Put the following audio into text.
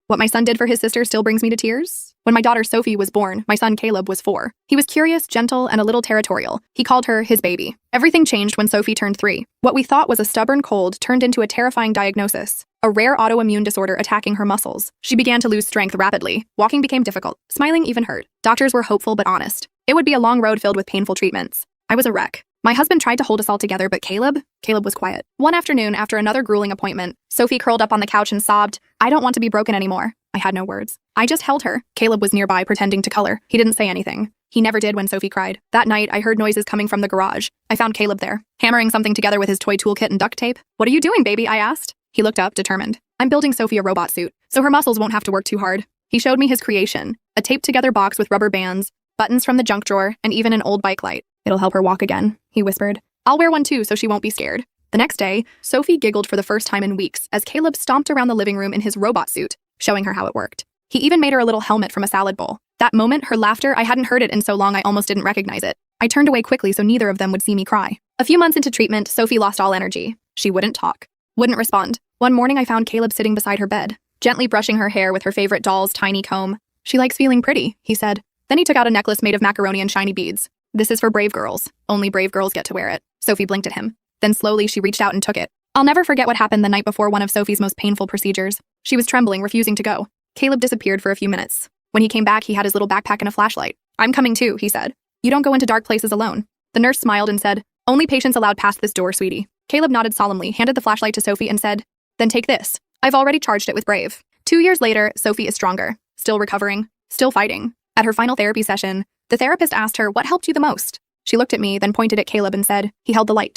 What my son did for his sister still brings me to tears. When my daughter Sophie was born, my son Caleb was 4. He was curious, gentle, and a little territorial. He called her his baby. Everything changed when Sophie turned 3. What we thought was a stubborn cold turned into a terrifying diagnosis. A rare autoimmune disorder attacking her muscles. She began to lose strength rapidly. Walking became difficult. Smiling even hurt. Doctors were hopeful but honest. It would be a long road filled with painful treatments. I was a wreck. My husband tried to hold us all together, but Caleb was quiet. One afternoon, after another grueling appointment, Sophie curled up on the couch and sobbed, "I don't want to be broken anymore." I had no words. I just held her. Caleb was nearby, pretending to color. He didn't say anything. He never did when Sophie cried. That night, I heard noises coming from the garage. I found Caleb there, hammering something together with his toy toolkit and duct tape. "What are you doing, baby?" I asked. He looked up, determined. "I'm building Sophie a robot suit, so her muscles won't have to work too hard." He showed me his creation, a taped-together box with rubber bands, buttons from the junk drawer, and even an old bike light. "It'll help her walk again," he whispered. "I'll wear one too so she won't be scared." The next day, Sophie giggled for the first time in weeks as Caleb stomped around the living room in his robot suit, showing her how it worked. He even made her a little helmet from a salad bowl. That moment, her laughter, I hadn't heard it in so long I almost didn't recognize it. I turned away quickly so neither of them would see me cry. A few months into treatment, Sophie lost all energy. She wouldn't talk, wouldn't respond. One morning I found Caleb sitting beside her bed, gently brushing her hair with her favorite doll's tiny comb. "She likes feeling pretty," he said. Then he took out a necklace made of macaroni and shiny beads. "This is for brave girls. Only brave girls get to wear it." Sophie blinked at him. Then slowly she reached out and took it. I'll never forget what happened the night before one of Sophie's most painful procedures. She was trembling, refusing to go. Caleb disappeared for a few minutes. When he came back, he had his little backpack and a flashlight. "I'm coming too," he said. "You don't go into dark places alone." The nurse smiled and said, "Only patients allowed past this door, sweetie." Caleb nodded solemnly, handed the flashlight to Sophie and said, "Then take this. I've already charged it with Brave." 2 years later, Sophie is stronger, still recovering, still fighting. At her final therapy session, the therapist asked her what helped you the most. She looked at me, then pointed at Caleb and said, "He held the light."